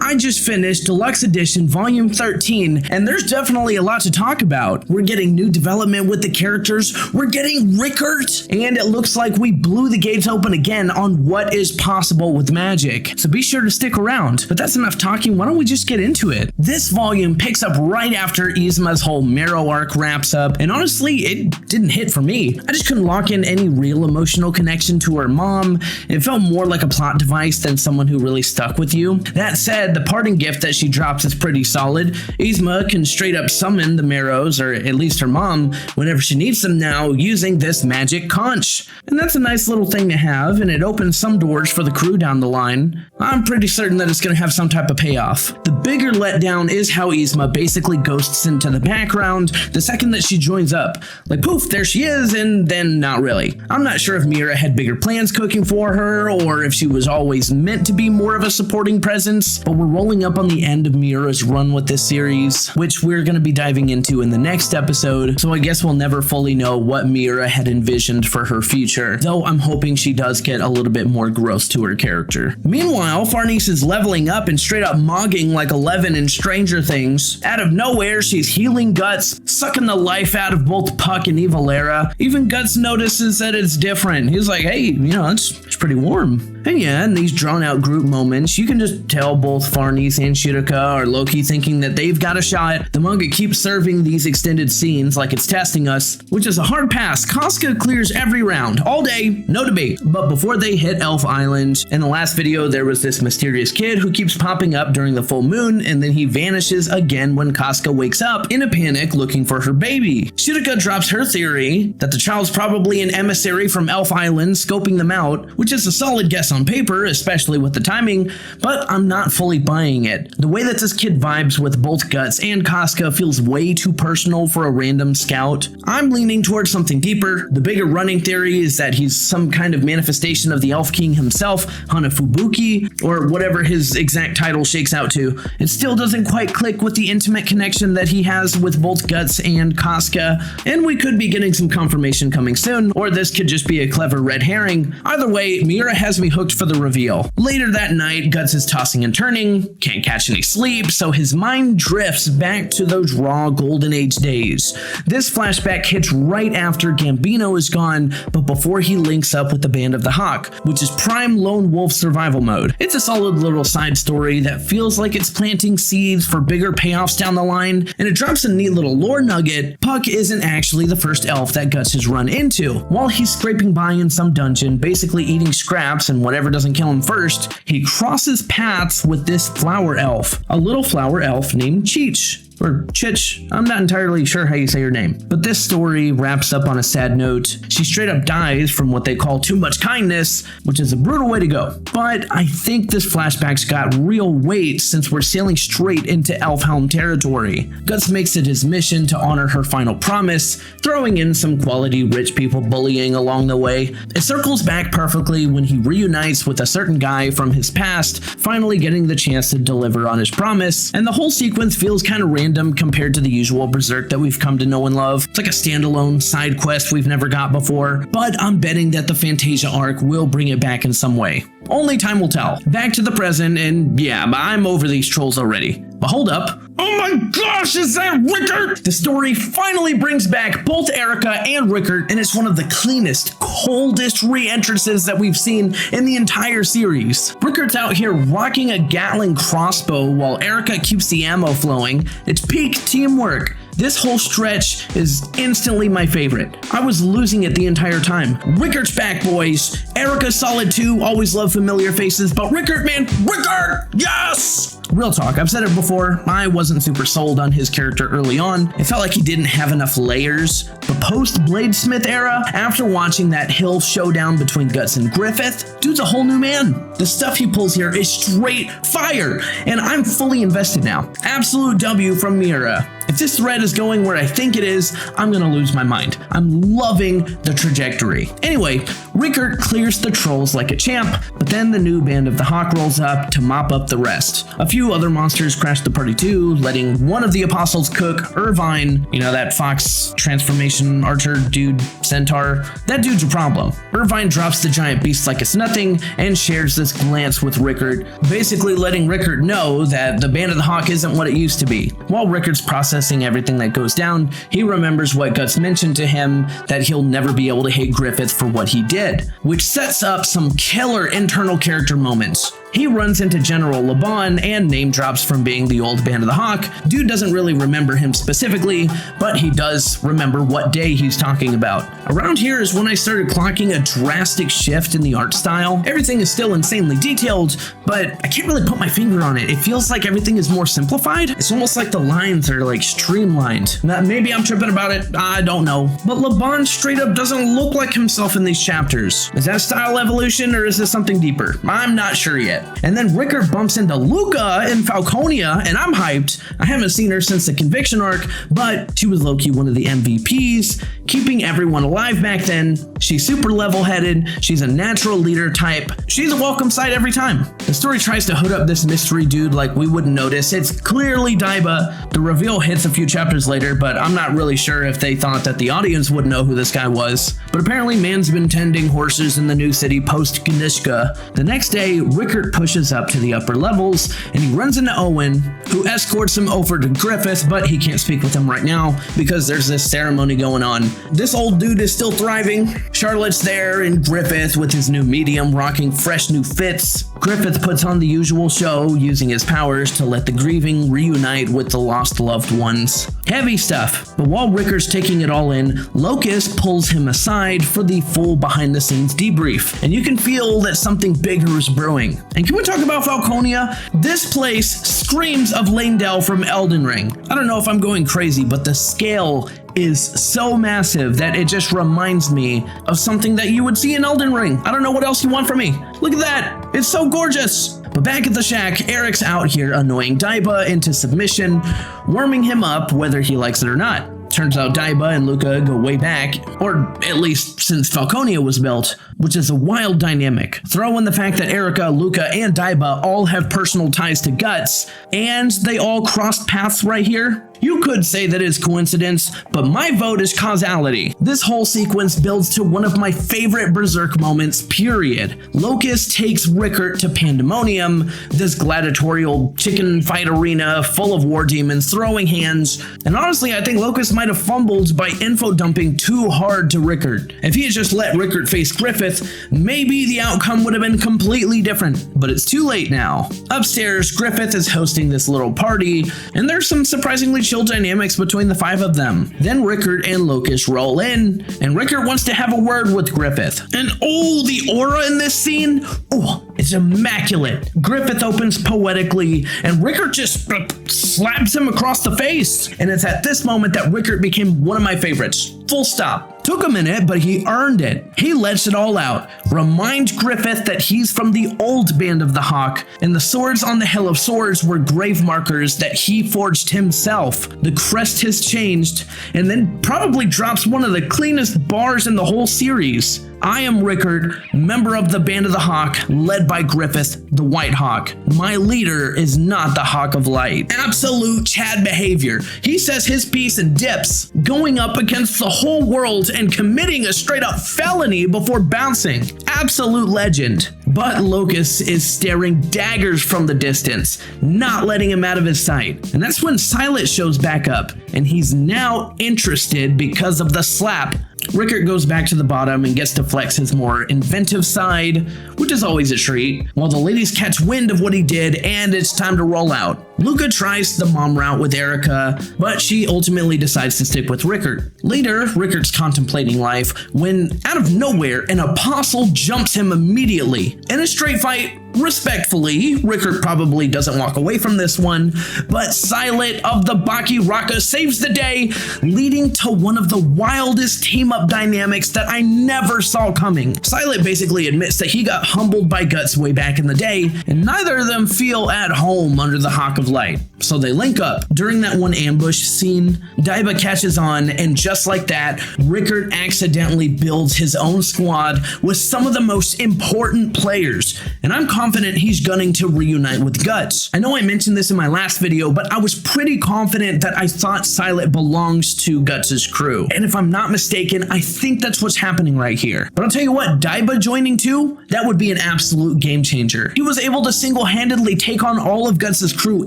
I just finished Deluxe Edition Volume 13, and there's definitely a lot to talk about. We're getting new development with the characters, we're getting Rickert, and it looks like we blew the gates open again on what is possible with magic. So be sure to stick around. But that's enough talking, why don't we just get into it? This volume picks up right after Yzma's whole Marrow arc wraps up, and honestly, it didn't hit for me. I just couldn't lock in any real emotional connection to her mom. It felt more like a plot device than someone who really stuck with you. That said, the parting gift that she drops is pretty solid. Yzma can straight up summon the Marrows, or at least her mom, whenever she needs them now, using this magic conch. And that's a nice little thing to have, and it opens some doors for the crew down the line. I'm pretty certain that it's going to have some type of payoff. The bigger letdown is how Yzma basically ghosts into the background the second that she joins up. Like poof, there she is, and then not really. I'm not sure if Mira had bigger plans cooking for her, or if she was always meant to be more of a supporting presence, but we're rolling up on the end of Mira's run with this series, which we're going to be diving into in the next episode, so I guess we'll never fully know what Mira had envisioned for her future, though I'm hoping she does get a little bit more growth to her character. Meanwhile, Farnese is leveling up and straight up mogging like 11 in Stranger Things. Out of nowhere, she's healing Guts, sucking the life out of both Puck and Evalera. Even Guts notices that it's different. He's like, hey, it's pretty warm. And yeah, in these drawn-out group moments, you can just tell both Farnese and Shiruka are low-key thinking that they've got a shot. The manga keeps serving these extended scenes like it's testing us, which is a hard pass. Casca clears every round, all day, no debate. But before they hit Elf Island, in the last video, there was this mysterious kid who keeps popping up during the full moon, and then he vanishes again when Casca wakes up in a panic looking for her baby. Shiruka drops her theory that the child's probably an emissary from Elf Island scoping them out, which is a solid guess on paper, especially with the timing, but I'm not fully buying it. The way that this kid vibes with both Guts and Casca feels way too personal for a random scout. I'm leaning towards something deeper. The bigger running theory is that he's some kind of manifestation of the Elf King himself, Hanafubuki, or whatever his exact title shakes out to. It still doesn't quite click with the intimate connection that he has with both Guts and Casca, and we could be getting some confirmation coming soon, or this could just be a clever red herring. Either way, Mira has me hooked for the reveal. Later that night, Guts is tossing and turning, can't catch any sleep, so his mind drifts back to those raw Golden Age days. This flashback hits right after Gambino is gone, but before he links up with the Band of the Hawk, which is prime lone wolf survival mode. It's a solid little side story that feels like it's planting seeds for bigger payoffs down the line, and it drops a neat little lore nugget. Puck isn't actually the first elf that Guts has run into. While he's scraping by in some dungeon, basically eating scraps and whatever doesn't kill him first, he crosses paths with this flower elf, a little flower elf named Cheech. Or Chich, I'm not entirely sure how you say her name. But this story wraps up on a sad note. She straight up dies from what they call too much kindness, which is a brutal way to go. But I think this flashback's got real weight since we're sailing straight into Elfhelm territory. Guts makes it his mission to honor her final promise, throwing in some quality rich people bullying along the way. It circles back perfectly when he reunites with a certain guy from his past, finally getting the chance to deliver on his promise, and the whole sequence feels kind of random compared to the usual Berserk that we've come to know and love. It's like a standalone side quest we've never got before, but I'm betting that the Fantasia Arc will bring it back in some way. Only time will tell. Back to the present, and yeah, I'm over these trolls already. But hold up. Oh my gosh, is that Rickert? The story finally brings back both Erica and Rickert, and it's one of the cleanest, coldest re-entrances that we've seen in the entire series. Rickert's out here rocking a Gatling crossbow while Erica keeps the ammo flowing. It's peak teamwork. This whole stretch is instantly my favorite. I was losing it the entire time. Rickert's back, boys. Erica's solid too, always love familiar faces, but Rickert, man, Rickert! Yes! Real talk, I've said it before, I wasn't super sold on his character early on. It felt like he didn't have enough layers. But post-Bladesmith era, after watching that hill showdown between Guts and Griffith, dude's a whole new man. The stuff he pulls here is straight fire, and I'm fully invested now. Absolute W from Mira. If this thread is going where I think it is, I'm gonna lose my mind. I'm loving the trajectory. Anyway, Rickert clears the trolls like a champ, but then the new Band of the Hawk rolls up to mop up the rest. A few other monsters crash the party too, letting one of the apostles cook, Irvine, that fox transformation archer dude, centaur. That dude's a problem. Irvine drops the giant beast like it's nothing and shares this glance with Rickert, basically letting Rickert know that the Band of the Hawk isn't what it used to be. While Rickert's processing everything that goes down, he remembers what Guts mentioned to him, that he'll never be able to hate Griffith for what he did, which sets up some killer internal character moments. He runs into General Laban and name drops from being the old Band of the Hawk. Dude doesn't really remember him specifically, but he does remember what day he's talking about. Around here is when I started clocking a drastic shift in the art style. Everything is still insanely detailed, but I can't really put my finger on it. It feels like everything is more simplified. It's almost like the lines are like streamlined. Now, maybe I'm tripping about it, I don't know. But Laban straight up doesn't look like himself in these chapters. Is that style evolution or is this something deeper? I'm not sure yet. And then Rickert bumps into Luca in Falconia, and I'm hyped. I haven't seen her since the Conviction arc, but she was low-key one of the MVPs, keeping everyone alive back then. She's super level-headed, she's a natural leader type. She's a welcome sight every time. The story tries to hood up this mystery dude like we wouldn't notice. It's clearly Daiba. The reveal hits a few chapters later, but I'm not really sure if they thought that the audience would know who this guy was. But apparently man's been tending horses in the new city post-Ganishka. The next day, Rickert pushes up to the upper levels, and he runs into Owen, who escorts him over to Griffith, but he can't speak with him right now because there's this ceremony going on. This old dude is still thriving. Charlotte's there, and Griffith with his new medium rocking fresh new fits. Griffith puts on the usual show, using his powers to let the grieving reunite with the lost loved ones. Heavy stuff, but while Rickert's taking it all in, Locust pulls him aside for the full behind-the-scenes debrief, and you can feel that something bigger is brewing. And can we talk about Falconia? This place screams of Leyndell from Elden Ring. I don't know if I'm going crazy, but the scale is so massive that it just reminds me of something that you would see in Elden Ring. I don't know what else you want from me. Look at that. It's so gorgeous. But back at the shack, Eric's out here annoying Daiba into submission, warming him up whether he likes it or not. Turns out Daiba and Luca go way back, or at least since Falconia was built, which is a wild dynamic. Throw in the fact that Erica, Luca, and Daiba all have personal ties to Guts, and they all crossed paths right here. You could say that it's coincidence, but my vote is causality. This whole sequence builds to one of my favorite Berserk moments, period. Locust takes Rickert to Pandemonium, this gladiatorial chicken fight arena full of war demons throwing hands, and honestly I think Locust might have fumbled by info dumping too hard to Rickert. If he had just let Rickert face Griffith, maybe the outcome would have been completely different, but it's too late now. Upstairs, Griffith is hosting this little party, and there's some surprisingly chill dynamics between the five of them. Then Rickert and Locust roll in, and Rickert wants to have a word with Griffith. And oh, the aura in this scene, oh, it's immaculate. Griffith opens poetically, and Rickert just slaps him across the face. And it's at this moment that Rickert became one of my favorites. Full stop. Took a minute, but he earned it. He lets it all out. Remind Griffith that he's from the old Band of the Hawk, and the swords on the Hill of Swords were grave markers that he forged himself. The crest has changed, and then probably drops one of the cleanest bars in the whole series. I am Rickert, member of the Band of the Hawk, led by Griffith, the White Hawk. My leader is not the Hawk of Light. Absolute Chad behavior. He says his piece and dips, going up against the whole world and committing a straight up felony before bouncing. Absolute legend. But Locust is staring daggers from the distance, not letting him out of his sight. And that's when Silet shows back up, and he's now interested because of the slap. Rickert goes back to the bottom and gets to flex his more inventive side, which is always a treat, while the ladies catch wind of what he did and it's time to roll out. Luca tries the mom route with Erica, but she ultimately decides to stick with Rickert. Later, Rickert's contemplating life when, out of nowhere, an apostle jumps him immediately. In a straight fight, Respectfully, Rickert probably doesn't walk away from this one, but Silent of the Baki Raka saves the day, leading to one of the wildest team-up dynamics that I never saw coming. Silent basically admits that he got humbled by Guts way back in the day, and neither of them feel at home under the Hawk of Light. So they link up. During that one ambush scene, Daiba catches on, and just like that, Rickert accidentally builds his own squad with some of the most important players, and I'm confident he's gunning to reunite with Guts. I know I mentioned this in my last video, but I was pretty confident that I thought Silent belongs to Guts' crew, and if I'm not mistaken, I think that's what's happening right here. But I'll tell you what, Daiba joining too, that would be an absolute game changer. He was able to single-handedly take on all of Guts' crew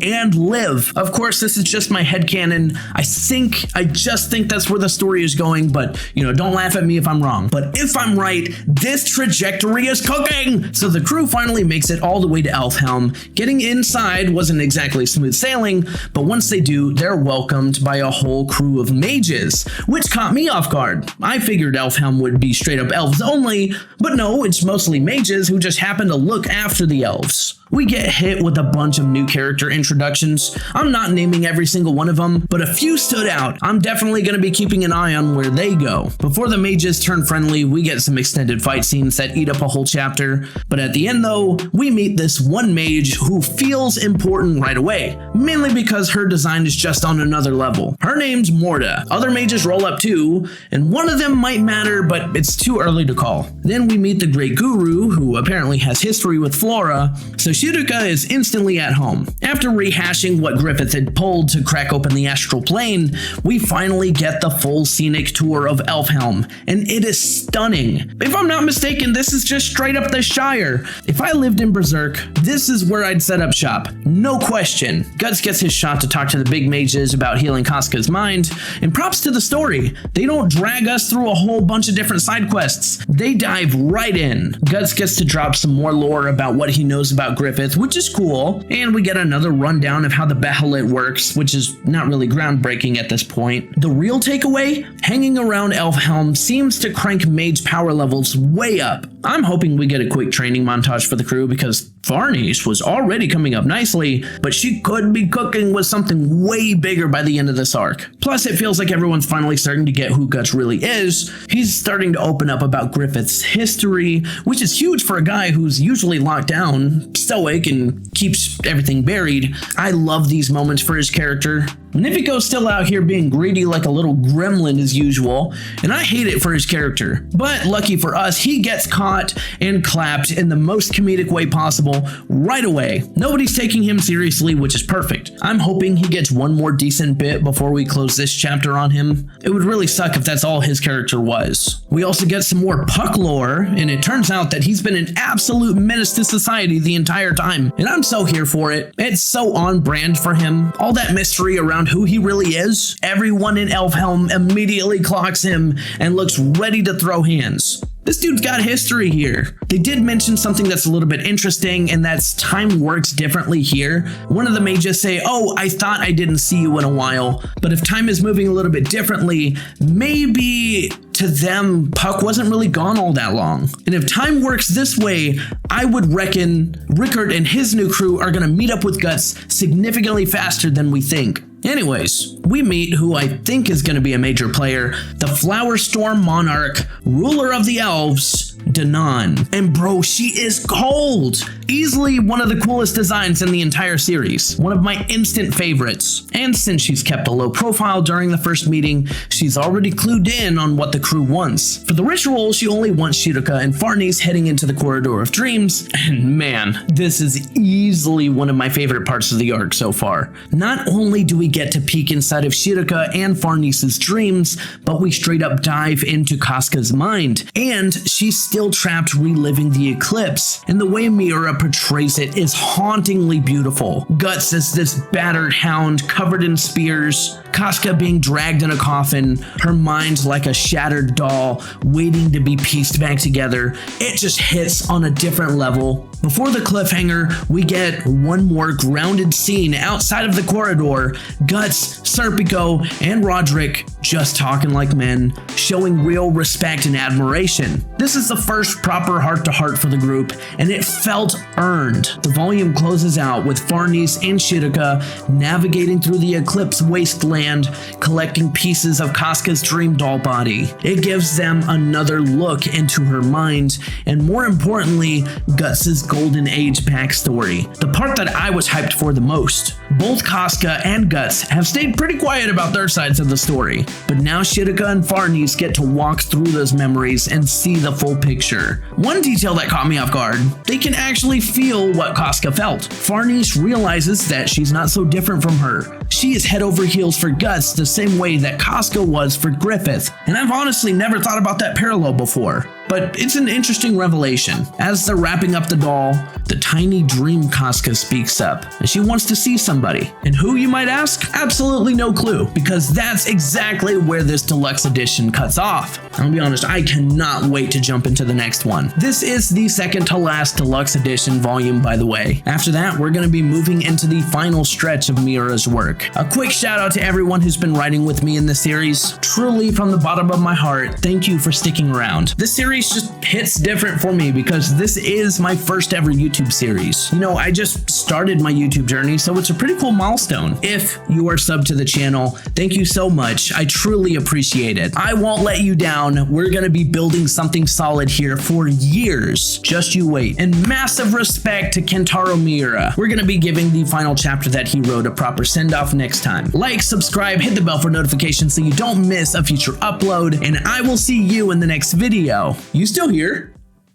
and live. Of course, this is just my headcanon. I just think that's where the story is going, but don't laugh at me if I'm wrong. But if I'm right, this trajectory is cooking! So the crew finally makes it all the way to Elfhelm. Getting inside wasn't exactly smooth sailing, but once they do, they're welcomed by a whole crew of mages, which caught me off guard. I figured Elfhelm would be straight up elves only, but no, it's mostly mages who just happen to look after the elves. We get hit with a bunch of new character introductions. I'm not naming every single one of them, but a few stood out. I'm definitely going to be keeping an eye on where they go. Before the mages turn friendly, we get some extended fight scenes that eat up a whole chapter. But at the end though, we meet this one mage who feels important right away, mainly because her design is just on another level. Her name's Morta. Other mages roll up too, and one of them might matter, but it's too early to call. Then we meet the Great Guru, who apparently has history with Flora, so Shiruka is instantly at home. After rehashing what Griffith had pulled to crack open the astral plane, we finally get the full scenic tour of Elfhelm, and it is stunning. If I'm not mistaken, this is just straight up the Shire. If I lived in Berserk, this is where I'd set up shop. No question. Guts gets his shot to talk to the big mages about healing Casca's mind, and props to the story. They don't drag us through a whole bunch of different side quests. They dive right in. Guts gets to drop some more lore about what he knows about Griffith, which is cool, and we get another rundown of how the Bahamut works, which is not really groundbreaking at this point. The real takeaway? Hanging around Elfhelm seems to crank mage power levels way up. I'm hoping we get a quick training montage for the crew because Farnice was already coming up nicely, but she could be cooking with something way bigger by the end of this arc. Plus, it feels like everyone's finally starting to get who Guts really is. He's starting to open up about Griffith's history, which is huge for a guy who's usually locked down, stoic, and keeps everything buried. I love these moments for his character. Nifiko's still out here being greedy like a little gremlin as usual, and I hate it for his character. But lucky for us, he gets caught and clapped in the most comedic way possible right away. Nobody's taking him seriously, which is perfect. I'm hoping he gets one more decent bit before we close this chapter on him. It would really suck if that's all his character was. We also get some more Puck lore, and it turns out that he's been an absolute menace to society the entire time, and I'm so here for it. It's so on brand for him. All that mystery around who he really is, everyone in Elfhelm immediately clocks him and looks ready to throw hands. This dude's got history here. They did mention something that's a little bit interesting, and that's time works differently here. One of the mages say, "Oh, I thought I didn't see you in a while," but if time is moving a little bit differently, maybe to them, Puck wasn't really gone all that long. And if time works this way, I would reckon Rickert and his new crew are gonna meet up with Guts significantly faster than we think. Anyways, we meet who I think is going to be a major player, the Flower Storm Monarch, ruler of the elves, Danan. And bro, she is cold! Easily one of the coolest designs in the entire series. One of my instant favorites. And since she's kept a low profile during the first meeting, she's already clued in on what the crew wants. For the ritual, she only wants Shiruka and Farnice heading into the Corridor of Dreams, and man, this is easily one of my favorite parts of the arc so far. Not only do we get to peek inside of Shiruka and Farnice's dreams, but we straight up dive into Casca's mind, and she's still trapped reliving the eclipse, and the way Miura portrays it is hauntingly beautiful. Guts as this battered hound covered in spears, Casca being dragged in a coffin, her mind like a shattered doll, waiting to be pieced back together. It just hits on a different level. Before the cliffhanger, we get one more grounded scene outside of the corridor. Guts, Serpico, and Roderick just talking like men, showing real respect and admiration. This is the first proper heart-to-heart for the group, and it felt earned. The volume closes out with Farnese and Shidoka navigating through the Eclipse wasteland, collecting pieces of Casca's dream doll body. It gives them another look into her mind, and more importantly, Guts' Golden Age backstory, the part that I was hyped for the most. Both Casca and Guts have stayed pretty quiet about their sides of the story, but now Shidoka and Farnese get to walk through those memories and see the full picture. One detail that caught me off guard, they can actually feel what Casca felt. Farnese realizes that she's not so different from her. She is head over heels for Guts the same way that Casca was for Griffith, and I've honestly never thought about that parallel before. But it's an interesting revelation. As they're wrapping up the doll, the tiny dream Casca speaks up, and she wants to see somebody. And who, you might ask? Absolutely no clue, because that's exactly where this deluxe edition cuts off. I'll be honest, I cannot wait to jump into the next one. This is the second to last deluxe edition volume, by the way. After that, we're going to be moving into the final stretch of Miura's work. A quick shout out to everyone who's been writing with me in this series. Truly, from the bottom of my heart, thank you for sticking around. This series just hits different for me because this is my first ever YouTube series. You know, I just started my YouTube journey, so it's a pretty cool milestone. If you are subbed to the channel, thank you so much. I truly appreciate it. I won't let you down. We're going to be building something solid here for years. Just you wait. And massive respect to Kentaro Miura. We're going to be giving the final chapter that he wrote a proper send-off next time. Like, subscribe, hit the bell for notifications so you don't miss a future upload, and I will see you in the next video. You still here?